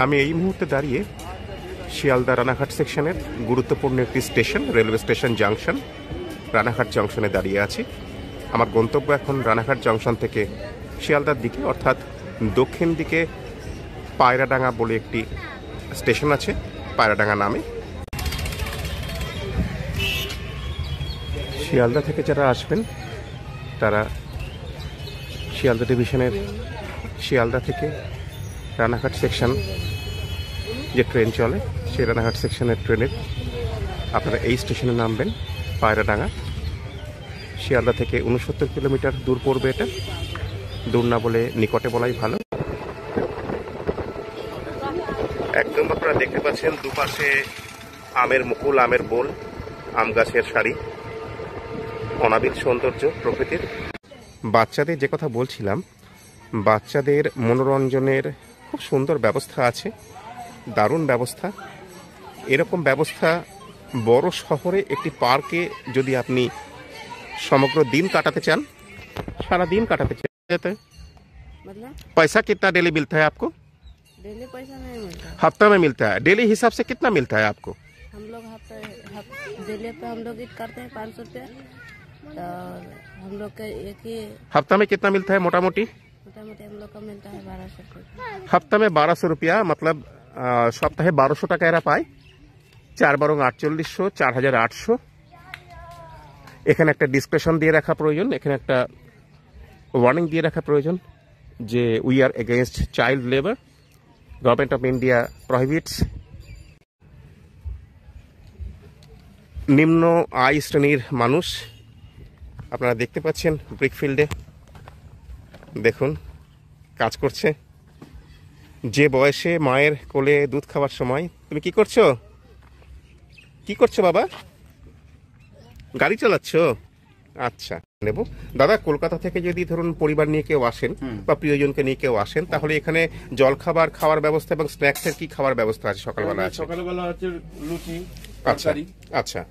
আমি এই মুহূর্তে দাঁড়িয়ে শিয়ালদা রানাঘাট সেকশনের গুরুত্বপূর্ণ একটি station, railway station junction, Ranaghat জংশনে দাঁড়িয়ে আছি। আমার গন্তব্য এখন রানাঘাট জংশন থেকে শিয়ালদার দিকে, অর্থাৎ দক্ষিণ দিকে পায়রাডাঙ্গা বলে একটি স্টেশন আছে, পায়রাডাঙ্গা নামে। শিয়ালদা থেকে যারা আসবেন তারা শিয়ালদা ডিভিশনের শিয়ালদা থেকে রানাঘাট সেকশন যে ট্রেন চলে, সেই রানাঘাট সেকশনের ট্রেনের আপনারা এই স্টেশনে নামবেন, পায়রাডাঙ্গা। শিয়ালদা থেকে 69 কিলোমিটার দূর পড়বে। এটা দূর না বলে নিকটে বলাই ভালো। একদম আপনারা দেখতে পাচ্ছেন দুপাশে আমের মুকুল, আমের বোল, আম গাছের সারি, অনাবিল সৌন্দর্য প্রকৃতির। বাচ্চাদের যে কথা বলছিলাম, বাচ্চাদের মনোরঞ্জনের খুব সুন্দর ব্যবস্থা আছে, দারুণ ব্যবস্থা। এরকম ব্যবস্থা বড় শহরে একটি পার্কে যদি আপনি সমগ্র दिन काटाते चान, सारा दिन काटाते चाहते हैं। मतलब पैसा कितना डेली मिलता है आपको? डेली पैसा नहीं मिलता, हफ्ता में मिलता है। डेली हिसाब से कितना मिलता है आपको? हम लोग डेली पे हम लोग करते हैं 500 रुपया, तो हम लोग का एक ही हफ्ता में कितना मिलता है मोटा मोटी? मोटा मोटी हम लोग का मिलता है 1200 रुपया। हफ्ता में 1200 रुपया, मतलब सप्ताहे 1200 টাকা এরা পায়। 4 বারং 4800, 4800। এখানে একটা ডিসক্রিপশন দিয়ে রাখা প্রয়োজন, এখানে একটা ওয়ার্নিং দিয়ে রাখা প্রয়োজন যে we are against child labour, government of India prohibits. নিম্ন আয় শ্রেণীর মানুষ আপনারা দেখতে পাচ্ছেন ব্রিকফিল্ডে, দেখুন কাজ করছে। যে বয়সে মায়ের কোলে দুধ খাওয়ার সময়। তুমি কি করছো? কি করছো বাবা? গাড়ি চালাচ্ছ? আচ্ছা, নেব। দাদা, কলকাতা থেকে যদি ধরুন পরিবার নিয়ে কেউ আসেন বা প্রিয়জনকে নিয়ে কেউ আসেন, তাহলে এখানে জল খাবার খাওয়ার ব্যবস্থা এবং স্ন্যাক্সের কি খাবার ব্যবস্থা আছে? সকালবেলা আছে, সকালবেলা আছে লুচি। আচ্ছা আচ্ছা।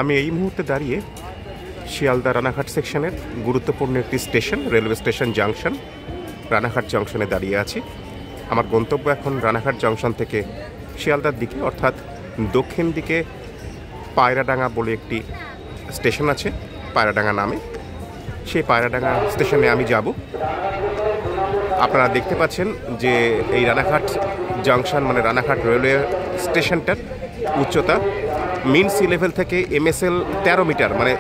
আমি এই মুহূর্তে দাঁড়িয়ে শিয়ালদা রানাঘাট সেকশনের গুরুত্বপূর্ণ একটি station, railway station junction, Ranaghat জংশনে দাঁড়িয়ে আছি। আমার গন্তব্য এখন রানাঘাট জংশন থেকে শিয়ালদার দিকে, অর্থাৎ দক্ষিণ দিকে পায়রাডাঙ্গা বলে একটি স্টেশন আছে, পায়রাডাঙ্গা নামে। সেই পায়রাডাঙ্গা স্টেশনে আমি যাব। আপনারা দেখতে পাচ্ছেন যে এই রানাঘাট জাংশন মানে রানাঘাট রেলওয়ে স্টেশনটার উচ্চতা মিন সি লেভেল থেকে MSL 13 মিটার, মানে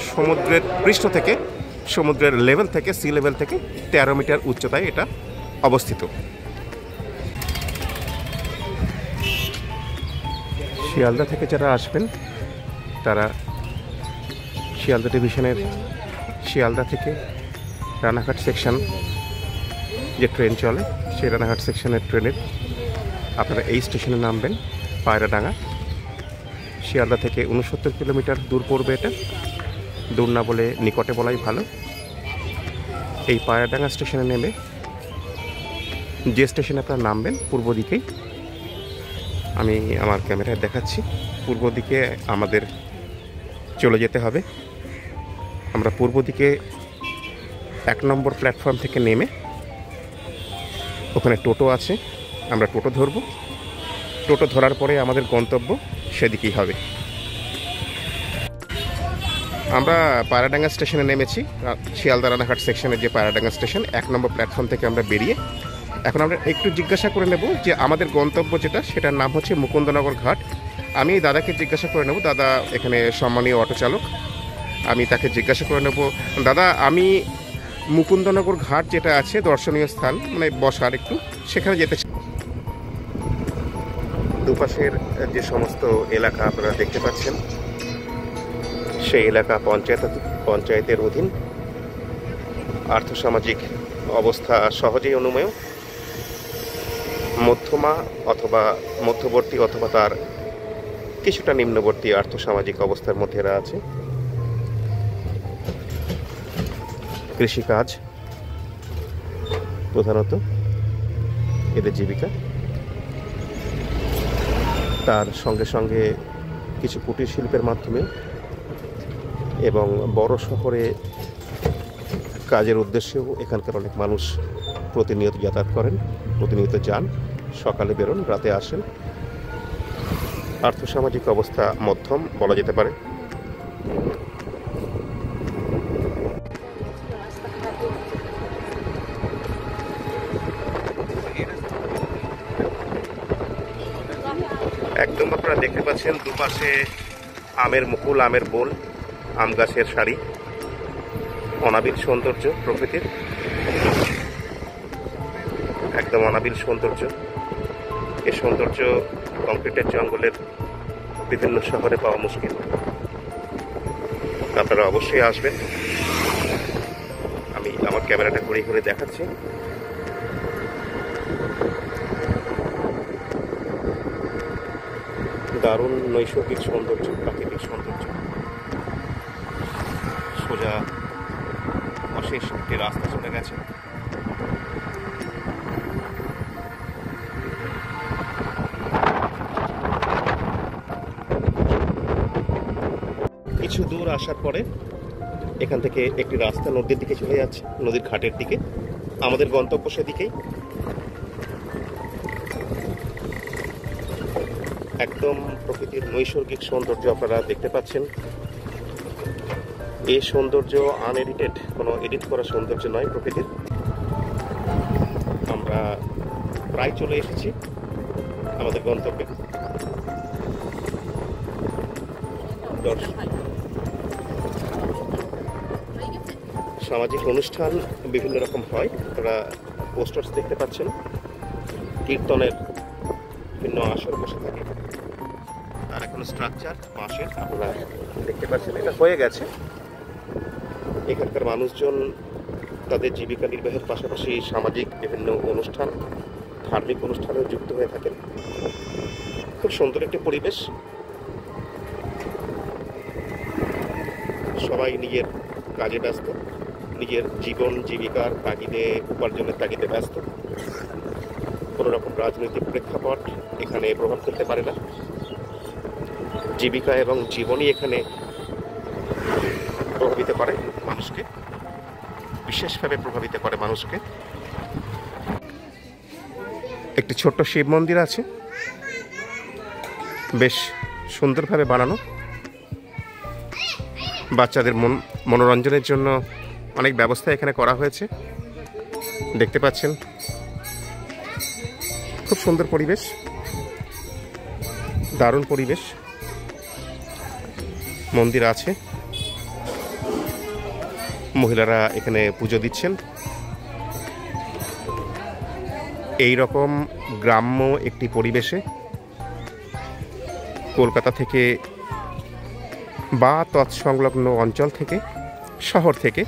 সমুদ্রের পৃষ্ঠ থেকে, সমুদ্রের লেভেল থেকে, সি লেভেল থেকে 13 মিটার উচ্চতায় এটা অবস্থিত। শিয়ালদা থেকে যারা আসবেন তারা শিয়ালদা ডিভিশনের শিয়ালদা থেকে রানাঘাট সেকশন যে ট্রেন চলে, সেই রানাঘাট সেকশনের ট্রেনের আপনারা এই স্টেশনে নামবেন, পায়রাডাঙ্গা। শিয়ালদা থেকে 69 কিলোমিটার দূর পড়বে। এটা দূর না বলে নিকটে বলাই ভালো। এই পায়রাডাঙ্গা স্টেশনে নেমে যে স্টেশনে আপনারা নামবেন পূর্ব দিকেই, আমি আমার ক্যামেরায় দেখাচ্ছি, পূর্ব দিকে আমাদের চলে যেতে হবে। আমরা পূর্ব দিকে 1 নম্বর প্ল্যাটফর্ম থেকে নেমে ওখানে টোটো আছে, আমরা টোটো ধরব। টোটো ধরার পরে আমাদের গন্তব্য সেদিকেই হবে। আমরা পায়রাডাঙ্গা স্টেশনে নেমেছি, শিয়ালদা রানাঘাট সেকশনের যে পায়রাডাঙ্গা স্টেশন, 1 নম্বর প্ল্যাটফর্ম থেকে আমরা বেরিয়ে এখন আমরা একটু জিজ্ঞাসা করে নেব যে আমাদের গন্তব্য যেটা, সেটার নাম হচ্ছে মুকুন্দনগর ঘাট। আমি দাদাকে জিজ্ঞাসা করে নেব, দাদা এখানে সম্মানীয় অটো চালক, আমি তাকে জিজ্ঞাসা করে নেব, দাদা আমি মুকুন্দনগর ঘাট যেটা আছে দর্শনীয় স্থান, মানে বসার একটু, সেখানে যেতে চাই। দুপাশের যে সমস্ত এলাকা আপনারা দেখতে পাচ্ছেন, সেই এলাকা পঞ্চায়েতের অধীন। আর্থসামাজিক অবস্থা সহজেই অনুমেয়, মধ্যমা অথবা মধ্যবর্তী অথবা তার কিছুটা নিম্নবর্তী আর্থসামাজিক অবস্থার মধ্যে এরা আছে। কৃষিকাজ প্রধানত এদের জীবিকা, তার সঙ্গে সঙ্গে কিছু কুটির শিল্পের মাধ্যমে এবং বড় শহরে কাজের উদ্দেশ্যেও এখানকার অনেক মানুষ প্রতিনিয়ত যাতায়াত করেন, প্রতিনিয়ত যান, সকালে বেরোন, রাতে আসেন। আর্থসামাজিক অবস্থা মধ্যম বলা যেতে পারে। একদম আপনারা দেখতে পাচ্ছেন দুপাশে আমের মুকুল, আমের বোল, আম গাছের সারি, অনাবিল সৌন্দর্য প্রকৃতির, একদম অনাবিল সৌন্দর্য। এই সৌন্দর্য কংক্রিটের জঙ্গলের বিভিন্ন শহরে পাওয়া মুশকিল। আপনারা অবশ্যই আসবেন। আমি আমার ক্যামেরাটা ঘুরে ঘুরে দেখাচ্ছি। দারুণ নৈসর্গিক সৌন্দর্য, প্রাকৃতিক সৌন্দর্য। সোজা অশেষ একটি রাস্তা চলে গেছে। কিছু দূর আসার পরে এখান থেকে একটি রাস্তা নদীর দিকে চলে যাচ্ছে, নদীর ঘাটের দিকে। আমাদের গন্তব্য সেদিকেই। একদম প্রকৃতির নৈসর্গিক সৌন্দর্য আপনারা দেখতে পাচ্ছেন। এই সৌন্দর্য আনএডিটেড, কোনো এডিট করা সৌন্দর্য নয় প্রকৃতির। আমরা প্রায় চলে এসেছি আমাদের গন্তব্যে। সামাজিক অনুষ্ঠান বিভিন্ন রকম হয়, আপনারা পোস্টার্স দেখতে পাচ্ছেন। কীর্তনের বিভিন্ন আসর বসে থাকে, তার এখন স্ট্রাকচার বাঁশের আপনারা দেখতে পাচ্ছেন। এটা হয়ে গেছে। এখানকার মানুষজন তাদের জীবিকা নির্বাহের পাশাপাশি সামাজিক বিভিন্ন অনুষ্ঠান, ধার্মিক অনুষ্ঠানেও যুক্ত হয়ে থাকেন। খুব সুন্দর একটি পরিবেশ। সবাই নিজের কাজে ব্যস্ত, নিজের জীবন জীবিকার তাগিদে, উপার্জনের তাগিদে ব্যস্ত। কোনো রকম রাজনৈতিক প্রেক্ষাপট এখানে প্রভাব ফেলতে পারে না। জীবিকা এবং জীবনই এখানে প্রভাবিত করে মানুষকে, বিশেষভাবে প্রভাবিত করে মানুষকে। একটি ছোট্ট শিব মন্দির আছে, বেশ সুন্দরভাবে বানানো। বাচ্চাদের মনোরঞ্জনের জন্য অনেক ব্যবস্থা এখানে করা হয়েছে, দেখতে পাচ্ছেন। খুব সুন্দর পরিবেশ, দারুণ পরিবেশ। মন্দির আছে, মহিলারা এখানে পুজো দিচ্ছেন। এই রকম গ্রাম্য একটি পরিবেশে কলকাতা থেকে বা তৎসংলগ্ন অঞ্চল থেকে, শহর থেকে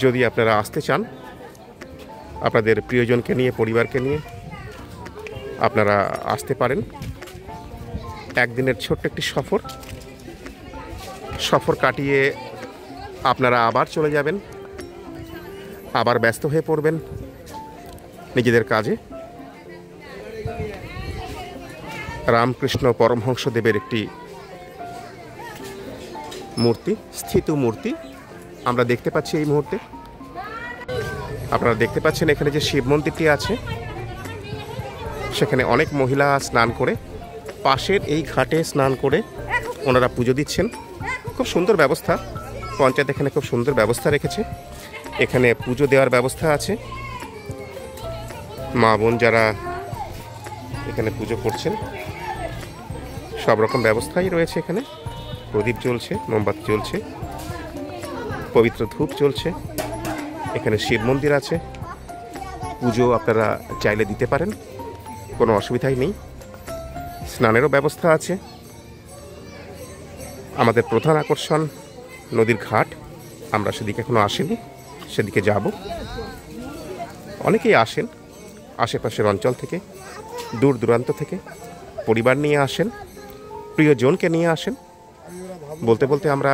যদি আপনারা আসতে চান, আপনাদের প্রিয়জনকে নিয়ে, পরিবারকে নিয়ে আপনারা আসতে পারেন। একদিনের ছোট্ট একটি সফর কাটিয়ে আপনারা আবার চলে যাবেন, আবার ব্যস্ত হয়ে পড়বেন নিজেদের কাজে। রামকৃষ্ণ পরমহংসদেবের একটি মূর্তি, স্থিত মূর্তি আমরা দেখতে পাচ্ছি এই মুহূর্তে। আপনারা দেখতে পাচ্ছেন এখানে যে শিব মন্দিরটি আছে, সেখানে অনেক মহিলা স্নান করে, পাশের এই ঘাটে স্নান করে ওনারা পুজো দিচ্ছেন। খুব সুন্দর ব্যবস্থা, পঞ্চায়েত এখানে খুব সুন্দর ব্যবস্থা রেখেছে। এখানে পুজো দেওয়ার ব্যবস্থা আছে। মা বোন যারা এখানে পুজো করছেন, সব রকম ব্যবস্থাই রয়েছে এখানে। প্রদীপ জ্বলছে, মোমবাতি জ্বলছে, পবিত্র ধূপ জ্বলছে। এখানে শিব মন্দির আছে, পুজো আপনারা চাইলে দিতে পারেন, কোনো অসুবিধাই নেই। স্নানেরও ব্যবস্থা আছে। আমাদের প্রধান আকর্ষণ নদীর ঘাট, আমরা সেদিকে এখনো আসিনি, সেদিকে যাব। অনেকেই আসেন আশেপাশের অঞ্চল থেকে, দূর দূরান্ত থেকে, পরিবার নিয়ে আসেন, প্রিয়জনকে নিয়ে আসেন। বলতে বলতে আমরা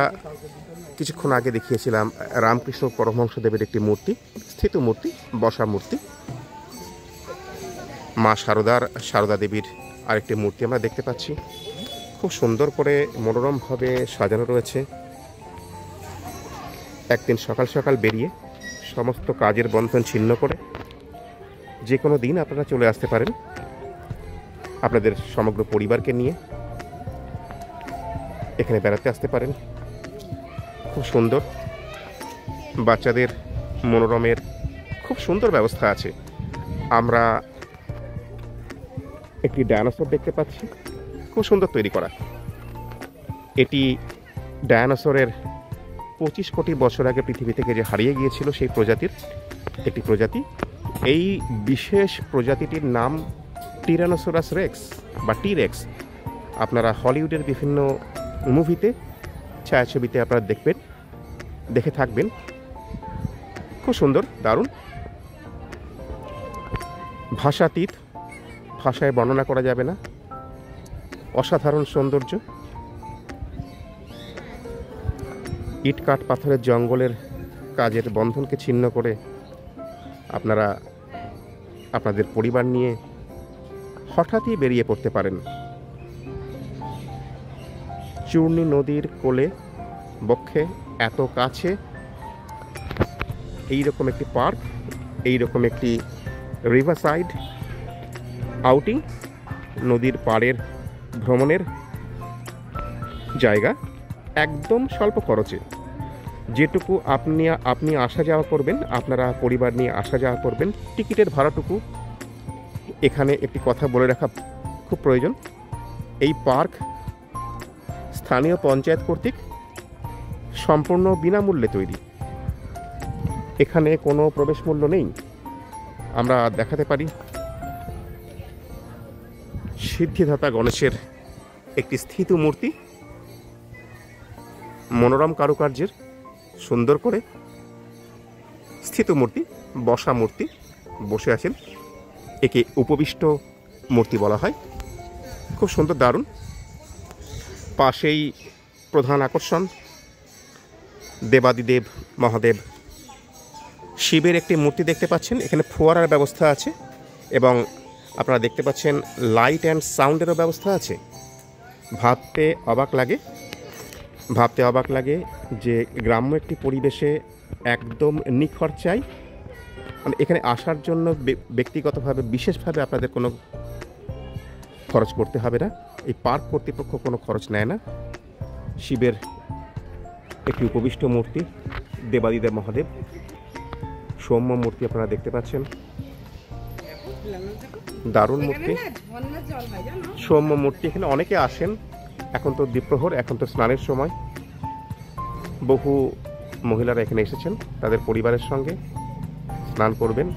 কিছুক্ষণ আগে দেখিয়েছিলাম রামকৃষ্ণ পরমহংসদেবের একটি মূর্তি, স্থিত মূর্তি, বসা মূর্তি। মা শারদা দেবীর আরেকটি মূর্তি আমরা দেখতে পাচ্ছি, খুব সুন্দর করে মনোরমভাবে সাজানো রয়েছে। একদিন সকাল সকাল বেরিয়ে সমস্ত কাজের বন্ধন ছিন্ন করে যে কোনো দিন আপনারা চলে আসতে পারেন আপনাদের সমগ্র পরিবারকে নিয়ে, এখানে বেড়াতে আসতে পারেন। খুব সুন্দর, বাচ্চাদের মনোরমের খুব সুন্দর ব্যবস্থা আছে। আমরা একটি ডায়নোসর দেখতে পাচ্ছি, খুব সুন্দর তৈরি করা। এটি ডায়নোসরের 25 কোটি বছর আগে পৃথিবী থেকে যে হারিয়ে গিয়েছিল সেই প্রজাতির একটি প্রজাতি। এই বিশেষ প্রজাতিটির নাম টিরানোসরাস রেক্স বা টি-রেক্স। আপনারা হলিউডের বিভিন্ন মুভিতে, ছায়াছবিতে আপনারা দেখে থাকবেন। খুব সুন্দর, দারুণ, ভাষাতীত, ভাষায় বর্ণনা করা যাবে না, অসাধারণ সৌন্দর্য। ইট কাঠ পাথরের জঙ্গলের কাজের বন্ধনকে ছিন্ন করে আপনারা আপনাদের পরিবার নিয়ে হঠাৎই বেরিয়ে পড়তে পারেন চূর্ণী নদীর কোলে বক্ষে, এত কাছে এইরকম একটি পার্ক, এইরকম একটি রিভার সাইড আউটিং, নদীর পাড়ের ভ্রমণের জায়গা একদম স্বল্প খরচে। যেটুকু আপনি আসা যাওয়া করবেন, আপনারা পরিবার নিয়ে আসা যাওয়া করবেন, টিকিটের ভাড়াটুকু এখানে একটি কথা বলে রাখা খুব প্রয়োজন। এই পার্ক স্থানীয় পঞ্চায়েত কর্তৃক সম্পূর্ণ বিনামূল্যে তৈরি, এখানে কোনো প্রবেশ মূল্য নেই। আমরা দেখাতে পারি সিদ্ধিদাতা গণেশের একটি স্থিত মূর্তি, মনোরম কারুকার্যের সুন্দর করে স্থিত মূর্তি, বসা মূর্তি, বসে আছেন, একে উপবিষ্ট মূর্তি বলা হয়। খুব সুন্দর, দারুণ। পাশেই প্রধান আকর্ষণ দেবাদিদেব মহাদেব শিবের একটি মূর্তি দেখতে পাচ্ছেন। এখানে ফোয়ারার ব্যবস্থা আছে এবং আপনারা দেখতে পাচ্ছেন লাইট অ্যান্ড সাউন্ডেরও ব্যবস্থা আছে। ভাবতে অবাক লাগে যে গ্রাম্য একটি পরিবেশে একদম নিখরচায়, মানে এখানে আসার জন্য ব্যক্তিগতভাবে বিশেষভাবে আপনাদের কোনো খরচ করতে হবে না। এই পার্ক কর্তৃপক্ষ কোনো খরচ নেয় না। শিবের একটি উপবিষ্ট মূর্তি দেবাদিদেব মহাদেব, সৌম্য মূর্তি আপনারা দেখতে পাচ্ছেন, দারুণ মূর্তি, সৌম্য মূর্তি। এখানে অনেকে আসেন, এখন তো দ্বীপ্রহর, এখন তো স্নানের সময়, বহু মহিলারা এখানে এসেছেন তাদের পরিবারের সঙ্গে স্নান করবেন।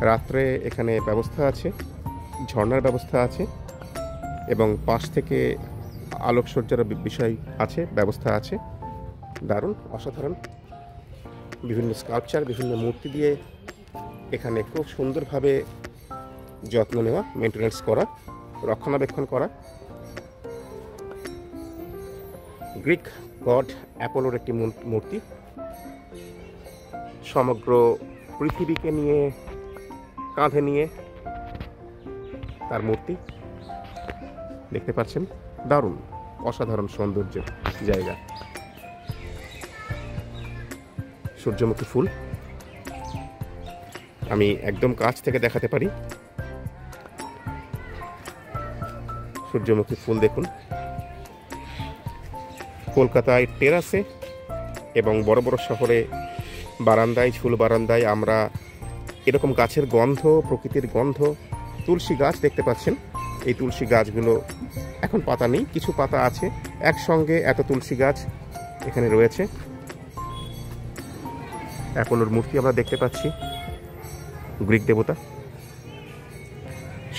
রাত্রে এখানে ব্যবস্থা আছে, ঝর্ণার ব্যবস্থা আছে এবং পাশ থেকে আলোকসজ্জার বিষয় আছে, ব্যবস্থা আছে। দারুণ, অসাধারণ, বিভিন্ন স্কাল্পচার, বিভিন্ন মূর্তি দিয়ে এখানে খুব সুন্দরভাবে যত্ন নেওয়া, মেনটেন্যান্স করা, রক্ষণাবেক্ষণ করা। গ্রিক গড অ্যাপোলোর একটি মূর্তি, সমগ্র পৃথিবীকে নিয়ে কাঁধে নিয়ে তার মূর্তি দেখতে পাচ্ছেন। দারুণ, অসাধারণ সৌন্দর্যের জায়গা। সূর্যমুখী ফুল আমি একদম কাছ থেকে দেখাতে পারি। সূর্যমুখী ফুল দেখুন, কলকাতায় টেরাসে এবং বড় বড় শহরে বারান্দায়, ঝুল বারান্দায় আমরা এরকম গাছের গন্ধ, প্রকৃতির গন্ধ, তুলসী গাছ দেখতে পাচ্ছেন। এই তুলসী গাছগুলো এখন পাতা নেই, কিছু পাতা আছে, একসঙ্গে এত তুলসী গাছ এখানে রয়েছে। অ্যাপোলোর মূর্তি আমরা দেখতে পাচ্ছি, গ্রিক দেবতা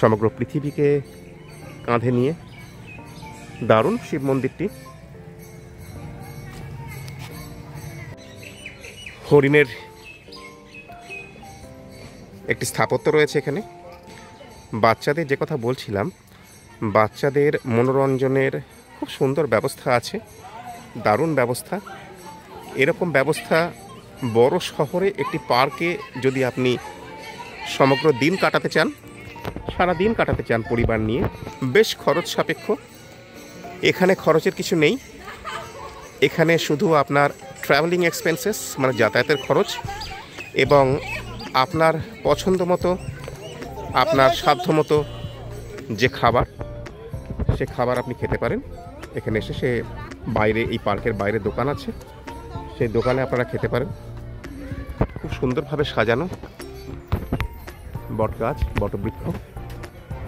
সমগ্র পৃথিবীকে কাঁধে নিয়ে। দারুণ শিব মন্দিরটি। হরিণের একটি স্থাপত্য রয়েছে এখানে। বাচ্চাদের যে কথা বলছিলাম, বাচ্চাদের মনোরঞ্জনের খুব সুন্দর ব্যবস্থা আছে, দারুণ ব্যবস্থা। এরকম ব্যবস্থা বড় শহরে একটি পার্কে যদি আপনি সমগ্র দিন কাটাতে চান, সারা দিন কাটাতে চান পরিবার নিয়ে, বেশ খরচ সাপেক্ষ। এখানে খরচের কিছু নেই, এখানে শুধু আপনার ট্রাভেলিং এক্সপেন্সেস মানে যাতায়াতের খরচ এবং আপনার পছন্দ মতো আপনার সাধ্য মতো যে খাবার সে খাবার আপনি খেতে পারেন। এখানে এসে সে বাইরে এই পার্কের বাইরে দোকান আছে, সেই দোকানে আপনারা খেতে পারেন। খুব সুন্দরভাবে সাজানো, বট গাছ, বটবৃক্ষ,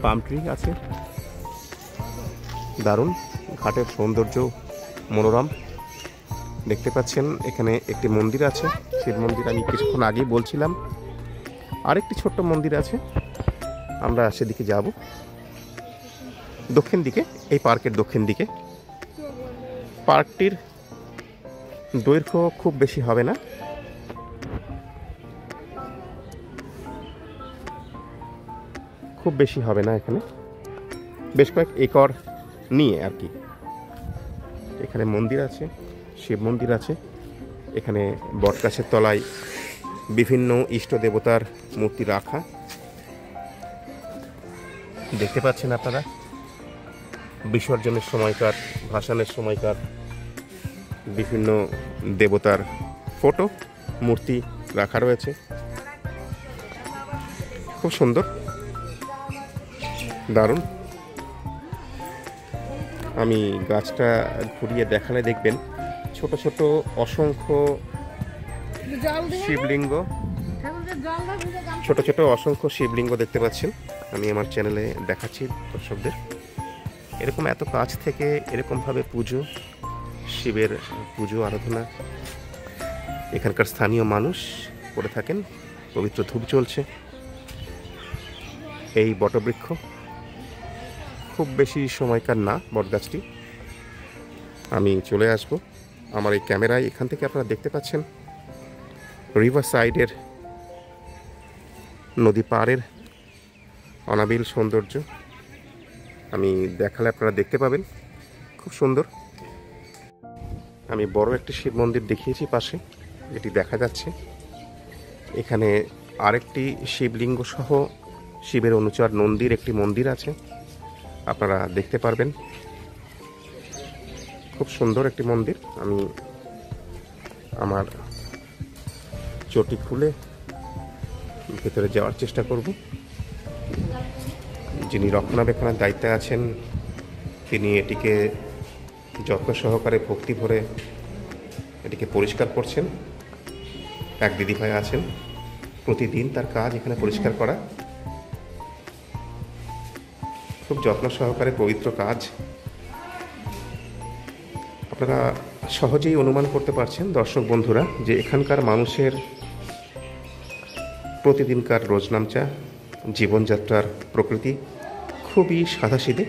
পাম ট্রি আছে, দারুণ। ঘাটের সৌন্দর্য মনোরম দেখতে পাচ্ছেন। এখানে একটি মন্দির আছে, শিব মন্দির আমি কিছুক্ষণ আগেই বলছিলাম। আরেকটি ছোট্ট মন্দির আছে, আমরা সেদিকে যাব, দক্ষিণ দিকে, এই পার্কের দক্ষিণ দিকে। পার্কটির দৈর্ঘ্য খুব বেশি হবে না, খুব বেশি হবে না, এখানে বেশ কয়েক একর নিয়ে আর কি। এখানে মন্দির আছে, শিব মন্দির আছে, এখানে বটগাছের তলায় বিভিন্ন ইষ্ট দেবতার মূর্তি রাখা দেখতে পাচ্ছেন আপনারা। বিসর্জনের সময়কার, ভাসানের সময়কার বিভিন্ন দেবতার ফটো, মূর্তি রাখা রয়েছে, খুব সুন্দর, দারুণ। আমি গাছটা ঘুরিয়ে দেখালে দেখবেন ছোট ছোট অসংখ্য শিবলিঙ্গ, ছোট ছোট অসংখ্য শিবলিঙ্গ দেখতে পাচ্ছেন। আমি আমার চ্যানেলে দেখাচ্ছি দর্শকদের। এরকম এত কাছ থেকে এরকমভাবে পুজো, শিবের পুজো আরাধনা এখানকার স্থানীয় মানুষ করে থাকেন। পবিত্র ধূপ জ্বলছে। এই বটবৃক্ষ খুব বেশি সময়কার না বটগাছটি। আমি চলে আসব আমার এই ক্যামেরায়। এখান থেকে আপনারা দেখতে পাচ্ছেন রিভার সাইডের নদী পাড়ের অনাবিল সৌন্দর্য। আমি দেখালে আপনারা দেখতে পাবেন, খুব সুন্দর। আমি বড় একটি শিব মন্দির দেখিয়েছি পাশে, যেটি দেখা যাচ্ছে। এখানে আরেকটি শিবলিঙ্গ সহ শিবের অনুচর নন্দীর একটি মন্দির আছে, আপনারা দেখতে পারবেন। খুব সুন্দর একটি মন্দির। আমি আমার চটি খুলে ভেতরে যাওয়ার চেষ্টা করব। যিনি রক্ষণাবেক্ষণের দায়িত্বে আছেন তিনি এটিকে যত্ন সহকারে ভক্তি ভরে এটিকে পরিষ্কার করছেন। এক দিদিভাই আছেন, প্রতিদিন তার কাজ এখানে পরিষ্কার করা। খুব যত্ন সহকারে পবিত্র কাজ। আপনারা সহজেই অনুমান করতে পারছেন দর্শক বন্ধুরা যে এখানকার মানুষের প্রতিদিনকার রোজনামচা জীবনযাত্রার প্রকৃতি খুবই সাদাসিধে,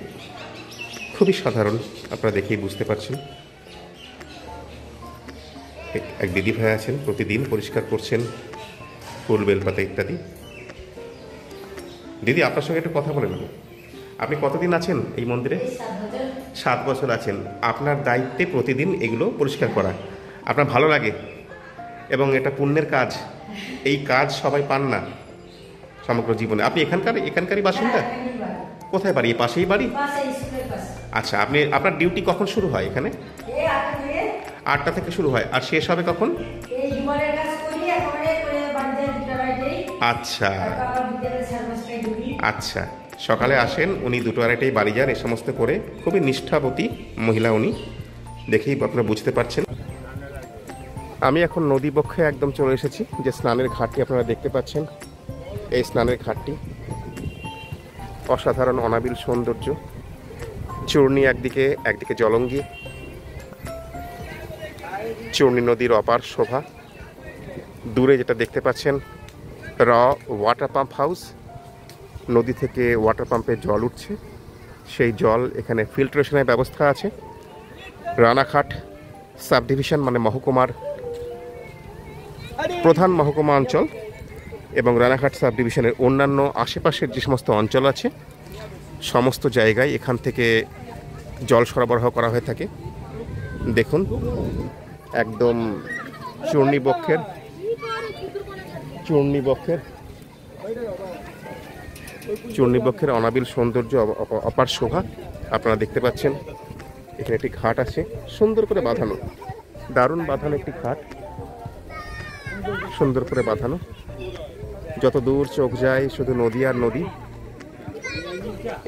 খুবই সাধারণ। আপনারা দেখেই বুঝতে পারছেন। এক দিদি ভাই আছেন, প্রতিদিন পরিষ্কার করছেন ফুল, বেলপাতা ইত্যাদি। দিদি, আপনার সঙ্গে একটু কথা বলে নেব। আপনি কতদিন আছেন এই মন্দিরে? 7 বছর আছেন। আপনার দায়িত্বে প্রতিদিন এগুলো পরিষ্কার করা। আপনার ভালো লাগে এবং এটা পুণ্যের কাজ। এই কাজ সবাই পান না সমগ্র জীবনে। আপনি এখানকারই বাসিন্দা? কোথায় বাড়ি? পাশেই বাড়ি? আচ্ছা, আপনার ডিউটি কখন শুরু হয় এখানে? 8টা থেকে শুরু হয়, আর শেষ হবে কখন? আচ্ছা আচ্ছা, সকালে আসেন, উনি 2:30টায় বাড়ি যান। এ সমস্ত করে খুবই নিষ্ঠাবতী মহিলা উনি, দেখেই আপনারা বুঝতে পারছেন। আমি এখন নদী বক্ষে একদম চলে এসেছি। যে স্নানের ঘাটটি আপনারা দেখতে পাচ্ছেন, এই স্নানের ঘাটটি অসাধারণ অনাবিল সৌন্দর্য। চূর্ণী একদিকে জলঙ্গি, চূর্ণী নদীর অপার শোভা। দূরে যেটা দেখতে পাচ্ছেন ওয়াটার পাম্প হাউস, নদী থেকে ওয়াটার পাম্পে জল উঠছে। সেই জল এখানে ফিল্ট্রেশনের ব্যবস্থা আছে। রানাঘাট সাব ডিভিশন মানে মহকুমার প্রধান মহকুমা অঞ্চল এবং রানাঘাট সাব ডিভিশনের অন্যান্য আশেপাশের যে সমস্ত অঞ্চল আছে সমস্ত জায়গায় এখান থেকে জল সরবরাহ করা হয়ে থাকে। দেখুন একদম চূর্ণীবক্ষের অনাবিল সৌন্দর্য, অপার শোভা আপনারা দেখতে পাচ্ছেন। এখানে একটি ঘাট আছে, সুন্দর করে বাঁধানো, দারুণ বাঁধানো একটি ঘাট, সুন্দর করে বাঁধানো। যত দূর চোখ যায় শুধু নদী আর নদী।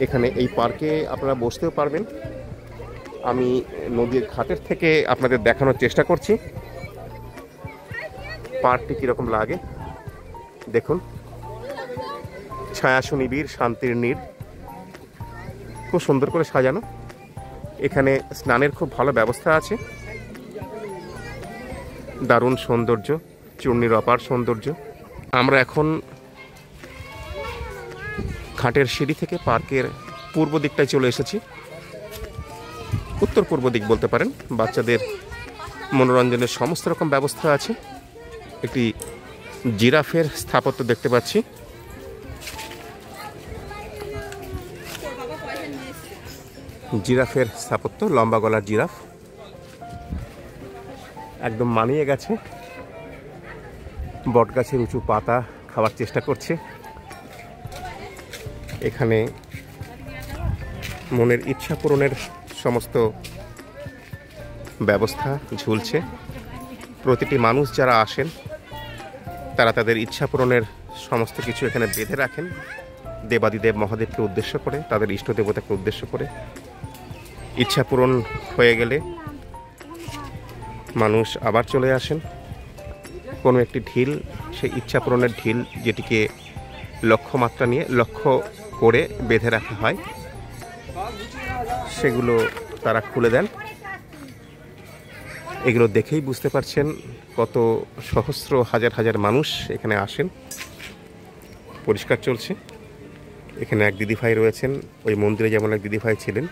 এখানে এই পার্কে আপনারা বসতেও পারবেন। আমি নদীর ঘাটের থেকে আপনাদের দেখানোর চেষ্টা করছি পার্কটি কীরকম লাগে। দেখুন, ছায়া সুনিবিড়, শান্তির নীড়, খুব সুন্দর করে সাজানো। এখানে স্নানের খুব ভালো ব্যবস্থা আছে, দারুণ সৌন্দর্য, চূর্ণীর অপার সৌন্দর্য। আমরা এখন ঘাটের সিঁড়ি থেকে পার্কের পূর্ব দিকটায় চলে এসেছি, উত্তর পূর্ব দিক বলতে পারেন। বাচ্চাদের মনোরঞ্জনের সমস্ত রকম ব্যবস্থা আছে। একটি জিরাফের স্থাপত্য দেখতে পাচ্ছি। জিরাফের স্থাপত্য, লম্বা গলার জিরাফ, একদম মানিয়ে গেছে। বটগাছের উঁচু পাতা খাওয়ার চেষ্টা করছে। এখানে মনের ইচ্ছা পূরণের সমস্ত ব্যবস্থা ঝুলছে। প্রতিটি মানুষ যারা আসেন তারা তাদের ইচ্ছা পূরণের সমস্ত কিছু এখানে বেঁধে রাখেন, দেবাদিদেব মহাদেবকে উদ্দেশ্য করে, তাদের ইষ্ট দেবতাকে উদ্দেশ্য করে। ইচ্ছা পূরণ হয়ে গেলে মানুষ আবার চলে আসেন। কোনো একটি ঢিল, সেই ইচ্ছা পূরণের ঢিল যেটিকে লক্ষ্যমাত্রা নিয়ে লক্ষ্য করে বেঁধে রাখা হয়, সেগুলো তারা খুলে দেন। এগুলো দেখেই বুঝতে পারছেন কত সহস্র হাজার হাজার মানুষ এখানে আসেন। পরিষ্কার চলছে। এখানে এক দিদিভাই রয়েছেন, ওই মন্দিরে যেমন এক দিদিভাই ছিলেন,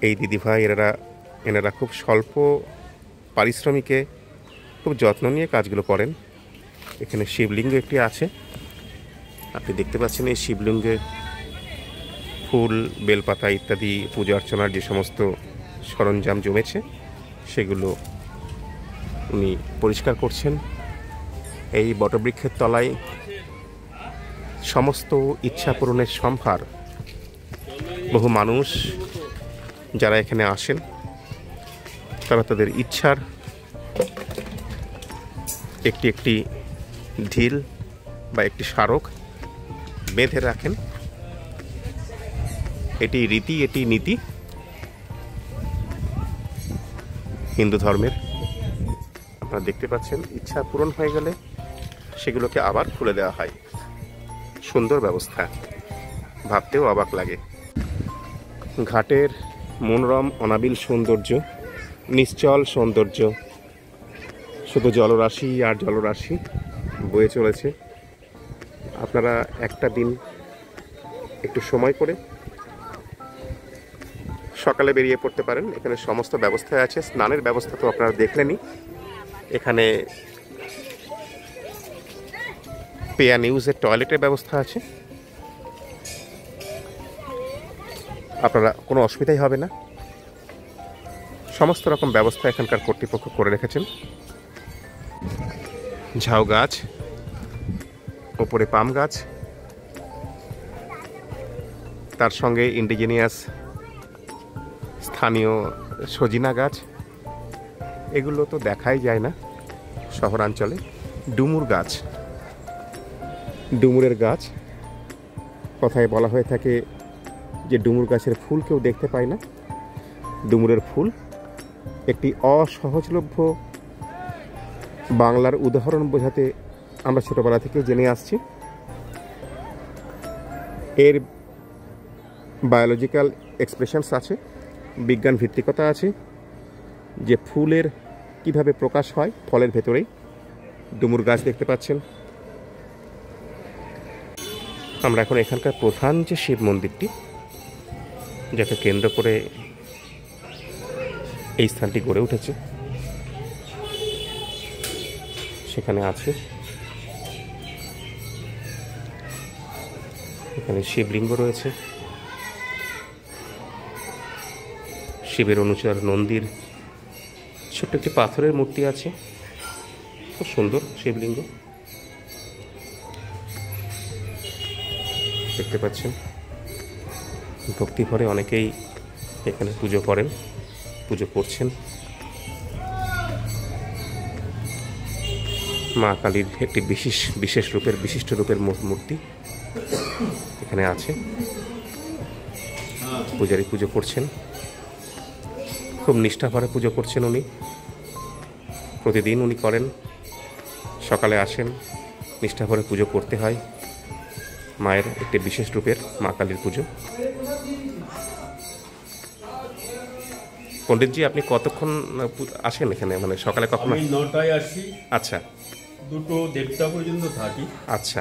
এই দিদিভাই এনারা খুব স্বল্প পারিশ্রমিকে খুব যত্ন নিয়ে কাজগুলো করেন। এখানে শিবলিঙ্গ একটি আছে, আপনি দেখতে পাচ্ছেন। এই শিবলিঙ্গে ফুল, বেলপাতা ইত্যাদি পূজা অর্চনার যে সমস্ত সরঞ্জাম জমেছে সেগুলো উনি পরিষ্কার করছেন। এই বটবৃক্ষের তলায় সমস্ত ইচ্ছা পূরণের সম্ভার। বহু মানুষ যারা এখানে আসেন তারা তাদের ইচ্ছার একটি একটি ঢিল বা একটি স্মারক বেঁধে রাখেন। এটি রীতি, এটি নীতি হিন্দু ধর্মের। আপনারা দেখতে পাচ্ছেন, ইচ্ছা পূরণ হয়ে গেলে সেগুলোকে আবার খুলে দেওয়া হয়। সুন্দর ব্যবস্থা, ভাবতেও অবাক লাগে। ঘাটের মনোরম অনাবিল সৌন্দর্য, নিশ্চল সৌন্দর্য, শুধু জলরাশি আর জলরাশি বয়ে চলেছে। আপনারা একটা দিন একটু সময় করে সকালে বেরিয়ে পড়তে পারেন। এখানে সমস্ত ব্যবস্থা আছে। স্নানের ব্যবস্থা তো আপনারা দেখলেনই। এখানে পেয়া নিউজের টয়লেটের ব্যবস্থা আছে। আপনারা কোনো অসুবিধাই হবে না। সমস্ত রকম ব্যবস্থা এখানকার কর্তৃপক্ষ করে রেখেছেন। ঝাউ গাছ, ওপরে পাম গাছ, তার সঙ্গে ইন্ডিজিনিয়াস স্থানীয় সজিনা গাছ, এগুলো তো দেখাই যায় না শহরাঞ্চলে। ডুমুর গাছ, ডুমুরের গাছ, কথায় বলা হয়ে থাকে যে ডুমুর গাছের ফুল কেউ দেখতে পায় না। ডুমুরের ফুল একটি অসহজলভ্য বাংলার উদাহরণ বোঝাতে আমরা ছোটবেলা থেকে জেনে আসছি। এর বায়োলজিক্যাল এক্সপ্রেশনস আছে, বিজ্ঞান ভিত্তিকতা আছে, যে ফুলের কিভাবে প্রকাশ হয় ফলের ভেতরেই। ডুমুর গাছ দেখতে পাচ্ছেন। আমরা এখন এখানকার প্রধান যে শিব মন্দিরটি, যাকে কেন্দ্র করে এই স্থানটি গড়ে উঠেছে, সেখানে আছে। এখানে শিবলিঙ্গ রয়েছে, শিবের অনুচর নন্দীর ছোট্ট একটি পাথরের মূর্তি আছে, খুব সুন্দর শিবলিঙ্গ দেখতে পাচ্ছেন। ভক্তি ভরে অনেকেই এখানে পুজো করেন, পুজো করছেন। মা কালীর একটি বিশিষ্ট রূপের মূর্তি এখানে আছে। পূজারী পুজো করছেন, খুব নিষ্ঠাভরে পুজো করছেন উনি। প্রতিদিন উনি করেন, সকালে আসেন, নিষ্ঠাভরে পুজো করতে হয়। মায়ের একটি বিশেষ রূপের মা কালীর পুজো। পণ্ডিতজি, আপনি কতক্ষণ আসেন এখানে, মানে সকালে কখন? আমি 9টায় আসি, আচ্ছা, 2-1:30 পর্যন্ত থাকি। আচ্ছা।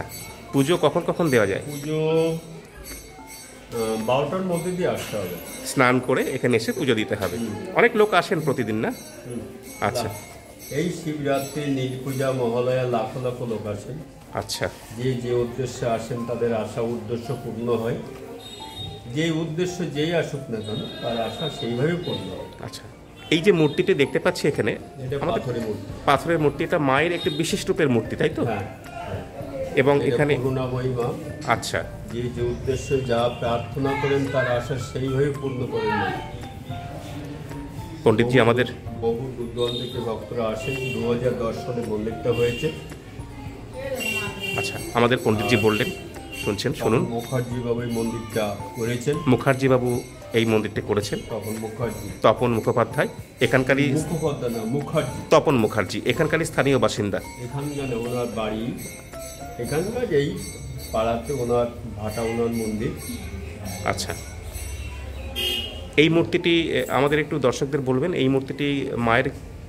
পুজো কখন কখন দেওয়া যায়? পুজো 12টার মধ্যে দিয়ে আসতে হবে। স্নান করে এখানে এসে পুজো দিতে হবে। অনেক লোক আসেন প্রতিদিন, না? আচ্ছা এই শিবরাত্রি, নীল পূজা, মহালয়া লাখ লাখ লোক আসেন। আচ্ছা, যে উদ্দেশ্যে আসেন তাদের আশা উদ্দেশ্য পূর্ণ হয়। যে উদ্দেশ্য যেই আসুক না কেন, তার আশা সেইভাবে পূর্ণ হয়। আচ্ছা। এই যে মূর্তিটি দেখতে পাচ্ছি এখানে, এটা আমাদের পাথরের মূর্তি। পাথরের মূর্তি, এটা মায়ের একটি বিশেষ রূপের মূর্তি, তাই তো? হ্যাঁ, এবং এটা এখানে করুণাময়ী মা। আচ্ছা, যে উদ্দেশ্যে যা প্রার্থনা করেন তার আশা সেইভাবে পূর্ণ করেন না। পণ্ডিতজি আমাদের বহু দূর থেকে ভক্তরা আসেন। 2010 সালে মন্দিরটা হয়েছে। আচ্ছা, আমাদের পণ্ডিতজি বললেন, শুনছেন, শুনুন। মুখার্জি বাবু এই মন্দিরটা করেছেন। মুখার্জি বাবু এই মন্দিরটি করেছেন। তপন মুখোপাধ্যায় এখানকারই, মুখোপাধ্যায় না, মুখার্জি। তপন মুখার্জি এখানকারই স্থানীয় বাসিন্দা। এখানকার ওনার বাড়ি, এখানকার এই পাড়াতে ওনার ভাটা, ওনার মন্দির। আচ্ছা, এই মূর্তিটি আমাদের একটু দর্শকদের বলবেন, এই মূর্তিটি মায়ের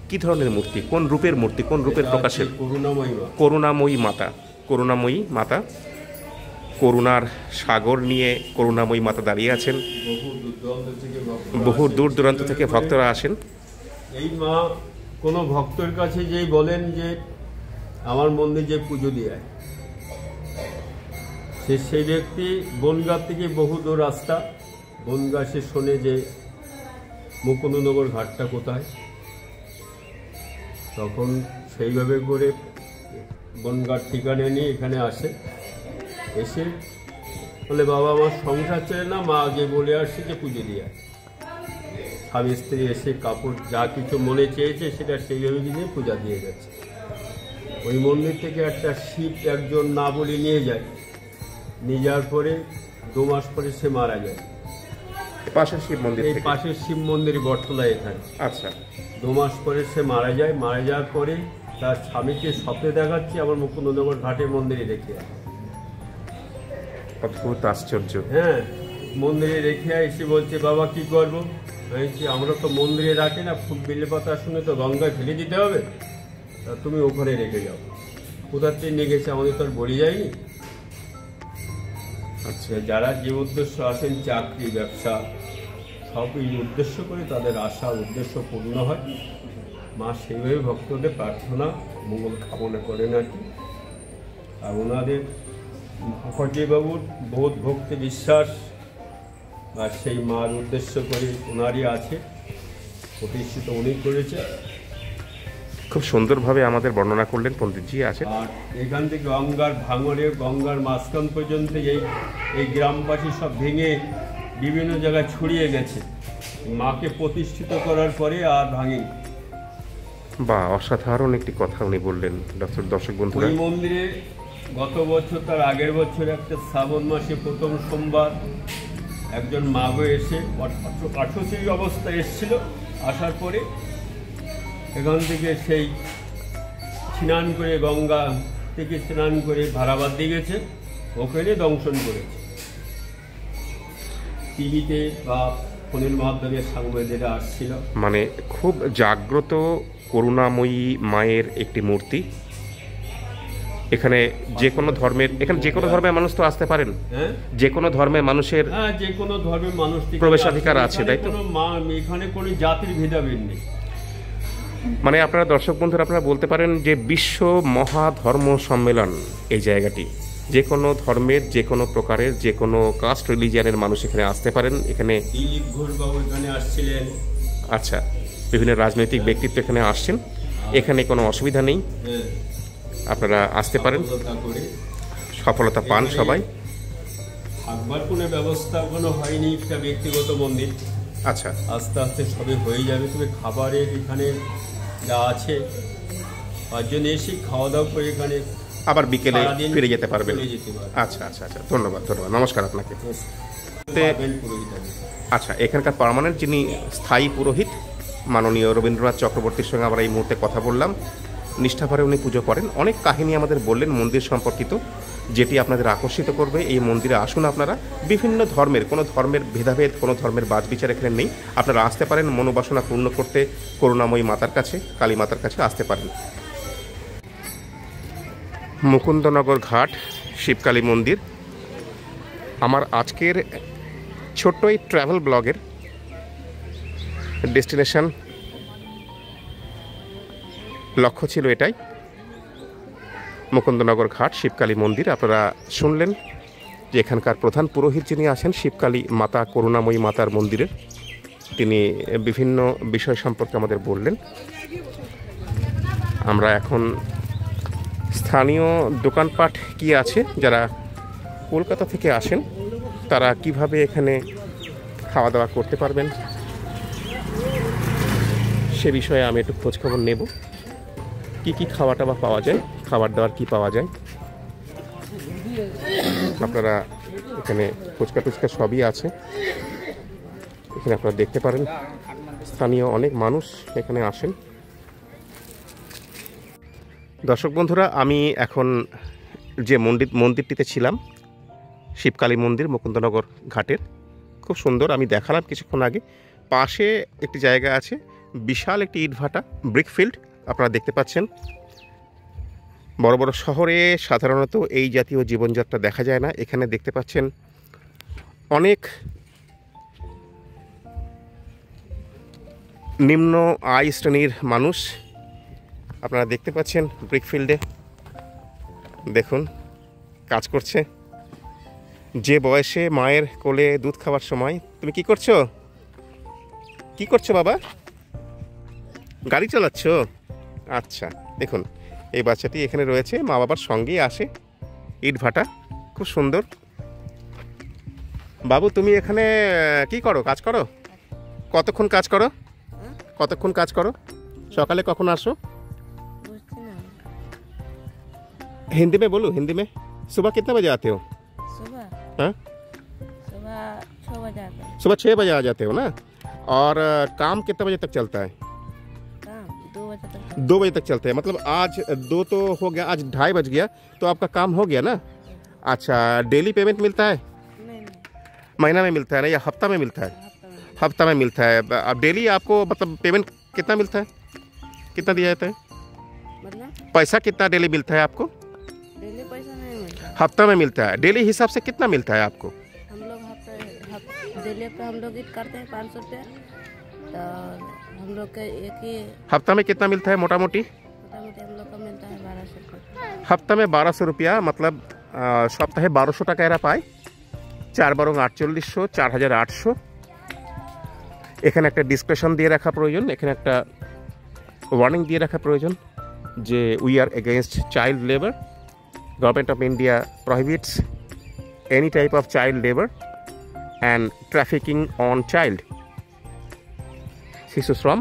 কি ধরনের মূর্তি, কোন রূপের মূর্তি, কোন রূপের প্রকাশের? করুণাময়ী মা। করুণাময়ী মাতা, করুণাময়ী মাতা, করুণার সাগর নিয়ে করুণাময়ী মাতা দাঁড়িয়ে আছেন। বহু দূর দূরান্ত থেকে ভক্তরা আসেন। এই মা কোনো ভক্তের কাছে যেই বলেন যে আমার মন্দির যে পুজো দিয়ে, সেই ব্যক্তি বনগাঁ থেকে বহু দূর রাস্তা, বনগাঁ সে শোনে যে মুকুন্দনগর ঘাটটা কোথায়, তখন সেইভাবে করে বনগাঁর ঠিকানা নিয়ে এখানে আসে। এসে বলে, বাবা আমার সংসার চলে না, মা আগে বলে আসছে যে পুজো দিয়ে। স্বামী স্ত্রী এসে কাপড় যা কিছু মনে চেয়েছে সেটা সেইভাবে দিয়ে পূজা দিয়ে গেছে। ওই মন্দির থেকে একটা শিব একজন না বলে নিয়ে যায়, নিয়ে যাওয়ার পরে 2 মাস পরে সে মারা যায়। পাশের শিব মন্দির, এই পাশের শিব মন্দির বটতলায় এখানে। আচ্ছা, 2 মাস পরে সে মারা যায়। মারা যাওয়ার পরে তার স্বামীকে স্বপ্নে দেখাচ্ছে আমার মুকুন্দনগর ঘাটের মন্দিরে রেখে। অদ্ভুত আশ্চর্য। হ্যাঁ, মন্দিরে রেখে এসে বলছে, বাবা কি করবো? বলছি, আমরা তো মন্দিরে রাখি না, ফুল বেলে পাতার সঙ্গে তো গঙ্গায় ফেলে দিতে হবে, তা তুমি ওখানে রেখে যাও। কোথার থেকে নিয়ে গেছে আমাদের তো আর বলি যায়নি। আচ্ছা, যারা যে উদ্দেশ্য আসেন, চাকরি, ব্যবসা, সব এই উদ্দেশ্য করে তাদের আশা উদ্দেশ্য পূর্ণ হয়। মা সেইভাবে ভক্তদের প্রার্থনা মঙ্গল কামনা করেন আর কি। আর ওনাদের মুখার্জিবাবুর বোধ, ভক্তি, বিশ্বাস আর সেই মার উদ্দেশ্য করে ওনারই আছে, প্রতিষ্ঠিত উনি করেছে। খুব সুন্দরভাবে আমাদের বর্ণনা করলেন পণ্ডিতজি। আছে আর এখান থেকে গঙ্গার ভাঙরে, গঙ্গার মাঝখান পর্যন্ত এই গ্রামবাসী সব ভেঙে বিভিন্ন জায়গায় ছড়িয়ে গেছে। মাকে প্রতিষ্ঠিত করার পরে আর ভাঙেনি। বা অসাধারণ একটি কথা উনি বললেন। দর্শক বন্ধুরা, ওই মন্দিরে গত বছর, তার আগের বছর একটা শ্রাবণ মাসে প্রথম সোমবার একজন মাগো এসে পাঠশী অবস্থায় এসেছিল। আসার পরে এখান থেকে সেই স্নান করে, গঙ্গা থেকে স্নান করে ভাড়াবাদ দিয়ে গেছে, ওখানে দংশন করেছে। টিভিতে বা ফোনের মাধ্যমে সাংবাদিকরা আসছিল। মানে খুব জাগ্রত করুণাময়ী মায়ের একটি মূর্তি। এখানে যে কোনো ধর্মের মানুষ তো আসতে পারেন। হ্যাঁ, যে কোনো ধর্মের মানুষের, হ্যাঁ, যে কোনো ধর্মের মানুষ প্রবেশাধিকার আছে, তাই তো? এখানে কোনো জাতির ভেদাভেদ নেই। মানে আপনারা দর্শক বন্ধুরা, আপনারা বলতে পারেন যে বিশ্ব মহাধর্ম সম্মেলন এই জায়গাটি। যে কোনো ধর্মের, যে কোনো প্রকারের, যে কোনো কাস্ট রিলিজিয়ানের মানুষ এখানে আসতে পারেন। এখানে দিলীপ ঘোষবাবু এখানে আসছিলেন। আচ্ছা, বিভিন্ন রাজনৈতিক ব্যক্তিত্ব এখানে আসছেন। এখানে কোনো অসুবিধা নেই, আপনারা আসতে পারেন, সফলতা পান সবাই। থাকবার কোনো ব্যবস্থা কোনো হয়নি, একটা ব্যক্তিগত মন্দির। আচ্ছা আস্তে আস্তে সবে হয়ে যাবে, তবে খাবারের এখানে যা আছে 5 জন এসে খাওয়া দাওয়া করে এখানে আবার বিকেলে সারাদিন ফিরে যেতে পারবেন। চলে যেতে পারবে। আচ্ছা আচ্ছা আচ্ছা, ধন্যবাদ ধন্যবাদ, নমস্কার আপনাকে। পাবেন পুরোহিত আছে। আচ্ছা, এখানকার পার্মানেন্ট যিনি স্থায়ী পুরোহিত মাননীয় রবীন্দ্রনাথ চক্রবর্তীর সঙ্গে আমরা এই মুহূর্তে কথা বললাম। নিষ্ঠাভরে উনি পুজো করেন, অনেক কাহিনী আমাদের বললেন মন্দির সম্পর্কিত, যেটি আপনাদের আকর্ষিত করবে। এই মন্দিরে আসুন আপনারা, বিভিন্ন ধর্মের, কোনো ধর্মের ভেদাভেদ, কোনো ধর্মের বাছবিচার এখানে নেই। আপনারা আসতে পারেন মনোবাসনা পূর্ণ করতে করুণাময়ী মাতার কাছে, কালী মাতার কাছে আসতে পারেন। মুকুন্দনগর ঘাট, শিবকালী মন্দির। আমার আজকের ছোট্ট এই ট্রাভেল ব্লগের ডেস্টিনেশন লক্ষ্য ছিল এটাই, মুকুন্দনগর ঘাট, শিবকালী মন্দির। আপনারা শুনলেন যে এখানকার প্রধান পুরোহিত যিনি আছেন শিবকালী মাতা, করুণাময়ী মাতার মন্দিরের, তিনি বিভিন্ন বিষয় সম্পর্কে আমাদের বললেন। আমরা এখন স্থানীয় দোকানপাট কি আছে, যারা কলকাতা থেকে আসেন তারা কিভাবে এখানে খাওয়া দাওয়া করতে পারবেন সে বিষয়ে আমি একটু খোঁজখবর নেব। কি কি খাওয়া টাওয়া পাওয়া যায়, খাবার দাবার কি পাওয়া যায়, আপনারা এখানে ফুচকা টুচকা সবই আছে, এখানে আপনারা দেখতে পারেন। স্থানীয় অনেক মানুষ এখানে আসেন। দর্শক বন্ধুরা, আমি এখন যে মন্দিরটিতে ছিলাম, শিবকালী মন্দির মুকুন্দনগর ঘাটের, খুব সুন্দর, আমি দেখালাম কিছুক্ষণ আগে। পাশে একটি জায়গা আছে, বিশাল একটি ইটভাটা, ব্রিকফিল্ড আপনারা দেখতে পাচ্ছেন। বড় বড় শহরে সাধারণত এই জাতীয় জীবনযাত্রা দেখা যায় না। এখানে দেখতে পাচ্ছেন অনেক নিম্ন আয় শ্রেণীর মানুষ আপনারা দেখতে পাচ্ছেন ব্রিকফিল্ডে। দেখুন কাজ করছে, যে বয়সে মায়ের কোলে দুধ খাওয়ার সময়। তুমি কি করছো, কি করছো বাবা? গাড়ি চালাচ্ছ? আচ্ছা, দেখুন এই বাচ্চাটি এখানে রয়েছে, মা বাবার সঙ্গেই আসে। ইট ভাটা খুব সুন্দর। বাবু তুমি এখানে কি করো, কাজ করো? কতক্ষণ কাজ করো, কতক্ষণ কাজ করো? সকালে কখন আসো? हिंदी में बोलो, हिंदी में। सुबह कितने बजे आते हो? सुबह हाँ, सुबह 6 बजे आते हैं। सुबह 6 बजे आ जाते हो ना। और काम कितने बजे तक चलता है? काम 2 बजे तक। 2 बजे तक चलते हैं, मतलब आज 2 तो हो गया, आज 2:30 बज गया, तो आपका काम हो गया ना। अच्छा, डेली पेमेंट मिलता है? नहीं, महीना में मिलता है ना, या हफ्ता में मिलता है? हफ्ता में। हफ्ता में मिलता है। अब डेली आपको मतलब पेमेंट कितना मिलता है, कितना दिया जाता है? मतलब पैसा कितना डेली मिलता है आपको? डेली पैसा नहीं मिलता। हफ्ता में मिलता है। डेली हिसाब से कितना मिलता है आपको? हम लोग डेली पे हम लोग ईट करते हैं 500 रुपया, तो हम लोग के एक ही हफ्ता में कितना मिलता है मोटा मोटी? मोटा मोटी हम लोग को मिलता है 1200 रुपया। हफ्ता में 1200 रुपया, मतलब सप्ताहे 1200 টাকা এরা পায়। 4 বারং 4800, 4800। এখানে একটা ডিসক্রিপশন দিয়ে রাখা প্রয়োজন, এখানে একটা ওয়ার্নিং দিয়ে রাখা প্রয়োজন যে we are against child labour. Government of India prohibits any type of child labour and trafficking on child, শিশু শ্রম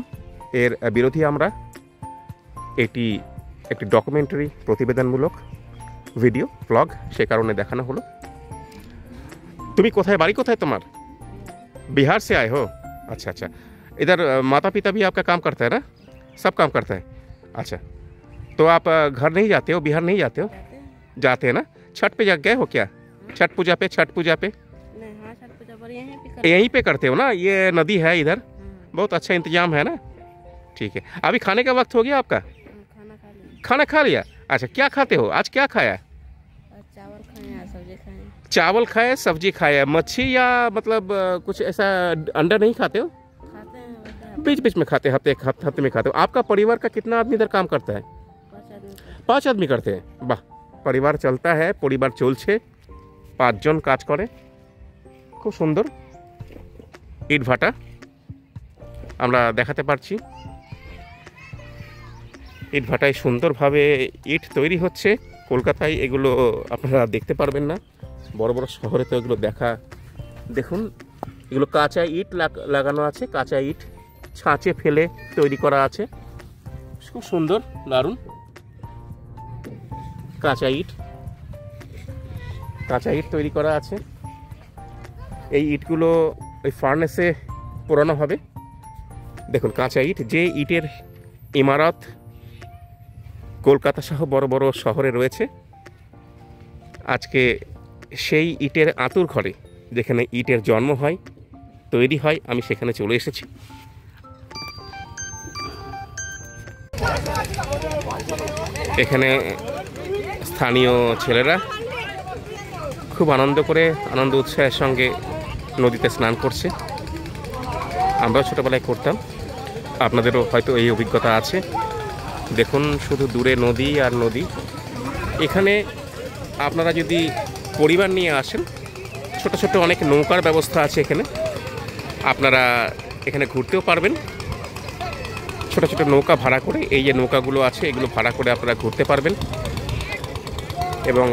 এর বিরোধী আমরা। এটি একটি ডকুমেন্টারি প্রতিবেদনমূলক ভিডিও ব্লগ, সে কারণে দেখানো হলো। তুমি কোথায়, বাড়ি কোথায় তোমার? बिहार से आए हो? अच्छा अच्छा, इधर माता पिता भी आपका काम करता है ना, सब काम करता है। अच्छा, तो आप घर नहीं जाते हो, बिहार नहीं जाते हो? जाते हैं ना। छठ पे गए हो क्या? छठ पूजा पे, छठ पूजा पे नहीं, हाँ छठ पूजा पर यहीं पे करते हो ना? ये नदी है इधर, बहुत अच्छा इंतजाम है ना। ठीक है, अभी खाने का वक्त हो गया आपका? खाना खा लिया। खाना खा लिया? अच्छा, क्या खाते हो आज, क्या खाया? और चावल खाए या सब्जी खाए? चावल खाए, सब्जी खाए। मच्छी या मतलब कुछ ऐसा अंडा नहीं खाते हो? खाते हैं, वैसे बीच बीच में खाते, हफ्ते में खाते हो। आपका परिवार का कितना आदमी इधर काम करता है? 5 आदमी खाते 5 आदमी करते हैं। বাহ, পরিবার চলতা হ্যাঁ, পরিবার চলছে, 5 জন কাজ করে। খুব সুন্দর ইট ভাটা আমরা দেখাতে পারছি। ইট ভাটায় সুন্দরভাবে ইট তৈরি হচ্ছে। কলকাতায় এগুলো আপনারা দেখতে পারবেন না, বড় বড় শহরে তো এগুলো দেখা। দেখুন এগুলো কাঁচা ইট লাগানো আছে, কাঁচা ইট ছাঁচে ফেলে তৈরি করা আছে, খুব সুন্দর দারুণ। কাঁচা ইট তৈরি করা আছে। এই ইটগুলো ওই ফার্নেসে পোড়ানো হবে। দেখুন কাঁচা ইট, যে ইটের ইমারত কলকাতা সহ বড় বড় শহরে রয়েছে, আজকে সেই ইটের আঁতুর ঘরে যেখানে ইটের জন্ম হয়, তৈরি হয়, আমি সেখানে চলে এসেছি। এখানে স্থানীয় ছেলেরা খুব আনন্দ উৎসাহের সঙ্গে নদীতে স্নান করছে। আমরাও ছোটোবেলায় করতাম, আপনাদেরও হয়তো এই অভিজ্ঞতা আছে। দেখুন শুধু দূরে নদী আর নদী। এখানে আপনারা যদি পরিবার নিয়ে আসেন, ছোট ছোট অনেক নৌকার ব্যবস্থা আছে এখানে, আপনারা এখানে ঘুরতেও পারবেন। ছোট ছোট নৌকা ভাড়া করে, এই যে নৌকাগুলো আছে এগুলো ভাড়া করে আপনারা ঘুরতে পারবেন এবং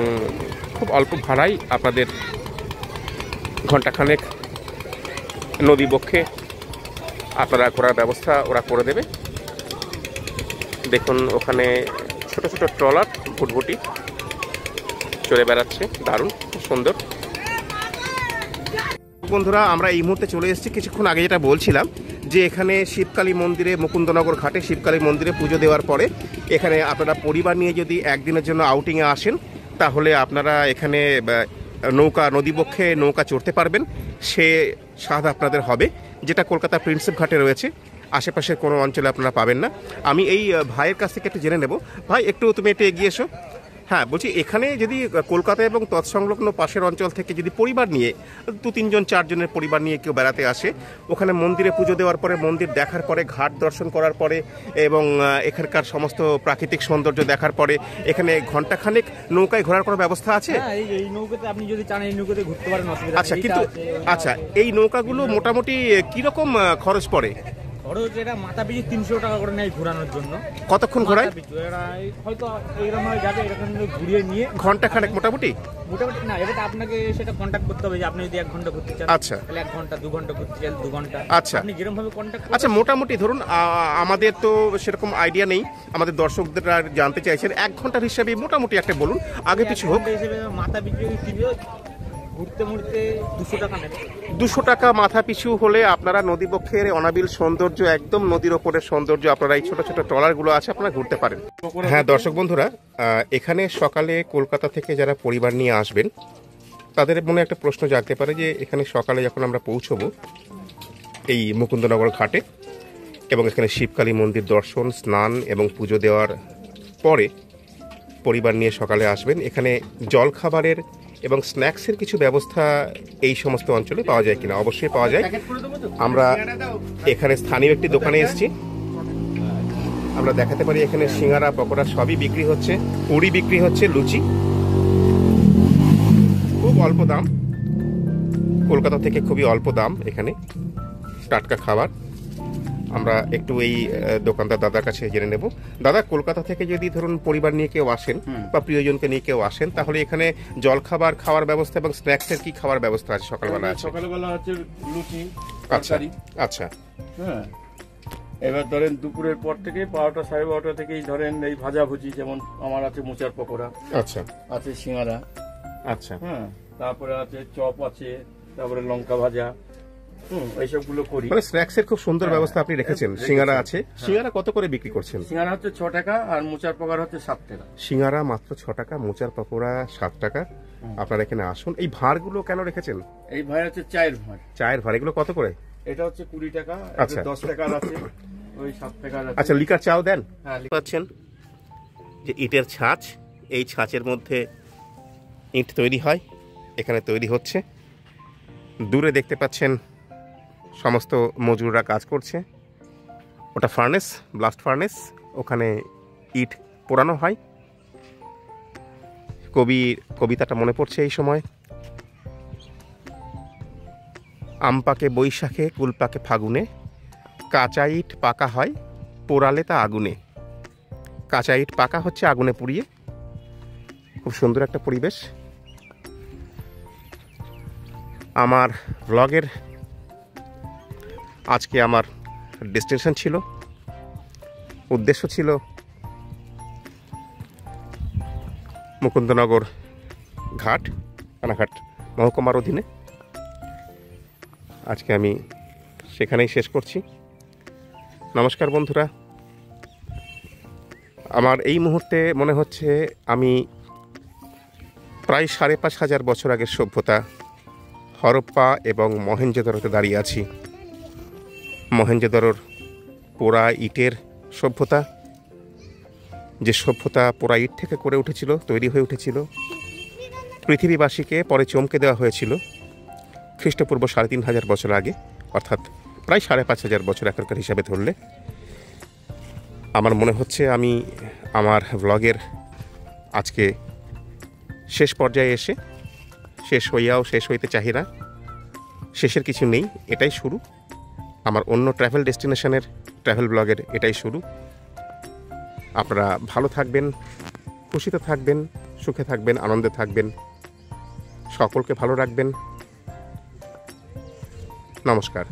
খুব অল্প ভাড়ায় আপনাদের ঘন্টাখানেক নদী বক্ষে আপনারা ঘোরার ব্যবস্থা ওরা করে দেবে। দেখুন ওখানে ছোট ছোট ট্রলার ভুটভুটি চলে বেড়াচ্ছে, দারুণ, খুব সুন্দর। বন্ধুরা, আমরা এই মুহূর্তে চলে এসেছি, কিছুক্ষণ আগে যেটা বলছিলাম যে এখানে শিবকালী মন্দিরে, মুকুন্দনগর ঘাটে শিবকালী মন্দিরে পুজো দেওয়ার পরে এখানে আপনারা পরিবার নিয়ে যদি একদিনের জন্য আউটিংয়ে আসেন, তাহলে আপনারা এখানে নদীবক্ষে নৌকা চড়তে পারবেন। সে স্বাদ আপনাদের হবে, যেটা কলকাতা প্রিন্সেপ ঘাটে রয়েছে, আশেপাশের কোনো অঞ্চলে আপনারা পাবেন না। আমি এই ভাইয়ের কাছ থেকে একটু জেনে নেব। ভাই, তুমি একটু এগিয়ে এসো। হ্যাঁ, বলছি এখানে যদি কলকাতা এবং তৎসংলগ্ন পাশের অঞ্চল থেকে যদি পরিবার নিয়ে 2-3 জন 4 জনের পরিবার নিয়ে কেউ বেড়াতে আসে, ওখানে মন্দিরে পুজো দেওয়ার পরে, মন্দির দেখার পরে, ঘাট দর্শন করার পরে এবং এখানকার সমস্ত প্রাকৃতিক সৌন্দর্য দেখার পরে এখানে ঘন্টাখানেক নৌকায় ঘোরার কোনো ব্যবস্থা আছে? এই নৌকাতে আপনি যদি চান এই নৌকাতে ঘুরতে পারেন, অসুবিধা। আচ্ছা, কিন্তু এই নৌকাগুলো মোটামুটি কিরকম খরচ পড়ে? খরচ এটা মাথা পিছু 300 টাকা করে নেয় ঘোরানোর জন্য। কতক্ষণ ঘোরায়? হয়তো এইরকম ভাবে যাবে, এরকম ঘুরিয়ে নিয়ে ঘন্টাখানেক মোটামুটি না, এটা আপনাকে সেটা কন্ট্যাক্ট করতে হবে যে আপনি যদি 1 ঘন্টা ঘুরতে চান, আচ্ছা, তাহলে 1 ঘন্টা, 2 ঘন্টা ঘুরতে চান 2 ঘন্টা, আচ্ছা, আপনি যেরকম ভাবে কন্ট্যাক্ট। আচ্ছা, মোটামুটি ধরুন, আমাদের তো সেরকম আইডিয়া নেই, আমাদের দর্শকদের জানতে চাইছেন 1 ঘন্টার হিসাবে মোটামুটি একটা বলুন, আগে পিছু হোক। হিসেবে মাথা পিছু ঘুরতে 200 টাকা নেবে। 200 টাকা মাথা পিছু হলে আপনারা নদীবক্ষের অনাবিল সৌন্দর্য, একদম নদীর ওপরের সৌন্দর্য, আপনারা এই ছোট ছোট ট্রলারগুলো আছে, আপনারা ঘুরতে পারেন। হ্যাঁ দর্শক বন্ধুরা, এখানে সকালে কলকাতা থেকে যারা পরিবার নিয়ে আসবেন, তাদের মনে একটা প্রশ্ন জাগতে পারে যে এখানে সকালে যখন আমরা পৌঁছবো এই মুকুন্দনগর ঘাটে এবং এখানে শিবকালী মন্দির দর্শন, স্নান এবং পুজো দেওয়ার পরে পরিবার নিয়ে সকালে আসবেন, এখানে জলখাবারের এবং স্ন্যাক্সের কিছু ব্যবস্থা এই সমস্ত অঞ্চলে পাওয়া যায় কিনা? অবশ্যই পাওয়া যায়। আমরা এখানে স্থানীয় একটি দোকানে এসেছি, আমরা দেখাতে পারি এখানে সিঙ্গারা, পকোড়া সবই বিক্রি হচ্ছে, পুরি বিক্রি হচ্ছে, লুচি, খুব অল্প দাম, কলকাতা থেকে খুবই অল্প দাম এখানে টাটকা খাবার। আমরা একটু এই দোকানদার দাদার কাছে জেনে নেব। দাদা, কলকাতা থেকে যদি ধরুন পরিবার নিয়ে কেউ আসেন বা প্রিয়জনকে নিয়ে কেউ আসেন, তাহলে এখানে জলখাবার খাওয়ার ব্যবস্থা এবং স্ন্যাক্সের কি খাবার ব্যবস্থা আছে সকালবেলা? আছে সকালবেলা হচ্ছে লুচি, আচ্ছা আচ্ছা, হ্যাঁ। এবার ধরেন দুপুরের পর থেকে 12টা 12:30 থেকেই ধরেন এই ভাজাভুজি, যেমন আমার আছে মোচার পকোড়া, আচ্ছা, আছে সিঙ্গারা, আচ্ছা, হ্যাঁ, তারপরে আছে চপ আছে, তারপরে লঙ্কা ভাজা, এইসবগুলো করি। মানে স্ন্যাক্সের খুব সুন্দর ব্যবস্থা আপনি রেখেছেন। সিঙ্গারা আছে, সিঙ্গারা কত করে বিক্রি করছেন? সিঙ্গারা হচ্ছে 6 টাকা আর মোচার পকোড়া হচ্ছে 7 টাকা। সিঙ্গারা মাত্র 6 টাকা, মোচার পকোড়া 7 টাকা। আপনারা এখানে আসুন। এই ভাঁড়গুলো কেন রেখেছেন? এই ভাই হচ্ছে চায়ের ভাঁড়। চায়ের ভাঁড়, এগুলো কত করে? এটা হচ্ছে 20 টাকা, আচ্ছা, 10 টাকার আছে, ওই 7 টাকার আছে। আচ্ছা, লিকার চাও দেন? হ্যাঁ, পাচ্ছেন যে ইটের ছাঁচ, এই ছাঁচের মধ্যে ইট তৈরি হয়, এখানে তৈরি হচ্ছে। দূরে দেখতে পাচ্ছেন সমস্ত মজুররা কাজ করছে, ওটা ফার্নেস, ব্লাস্ট ফার্নেস, ওখানে ইট পোড়ানো হয়। কবিতাটা মনে পড়ছে এই সময়, আম পাকে বৈশাখে, কুল পাকে ফাগুনে, কাঁচা ইট পাকা হয় পোড়ালে তা আগুনে। কাঁচা ইট পাকা হচ্ছে আগুনে পুড়িয়ে। খুব সুন্দর একটা পরিবেশ। আমার ব্লগের আজকে আমার ডেস্টিনেশন ছিল, উদ্দেশ্য ছিল মুকুন্দনগর ঘাট, রানাঘাট মহকুমার অধীনে। আজকে আমি সেখানেই শেষ করছি। নমস্কার বন্ধুরা, আমার এই মুহূর্তে মনে হচ্ছে আমি প্রায় 5,500 বছর আগের সভ্যতা হরপ্পা এবং মহেঞ্জোদারোতে দাঁড়িয়ে আছি। মহেঞ্জোদারোর পোড়া ইটের সভ্যতা, যে সভ্যতা পোড়া ইট থেকে করে উঠেছিল, তৈরি হয়ে উঠেছিল, পৃথিবীবাসীকে পরে চমকে দেওয়া হয়েছিল খ্রিস্টপূর্ব 3,500 বছর আগে, অর্থাৎ প্রায় 5,500 বছর এখনকার হিসাবে ধরলে। আমার মনে হচ্ছে আমি আমার ব্লগের আজকে শেষ পর্যায়ে এসে, শেষ হইয়াও শেষ হইতে চাহি না, শেষের কিছু নেই, এটাই শুরু। আমার অন্য ট্রাভেল ডেস্টিনেশনের ট্রাভেল ব্লগের এটাই শুরু। আপনারা ভালো থাকবেন, খুশিতে থাকবেন, সুখে থাকবেন, আনন্দে থাকবেন, সকলকে ভালো রাখবেন। নমস্কার।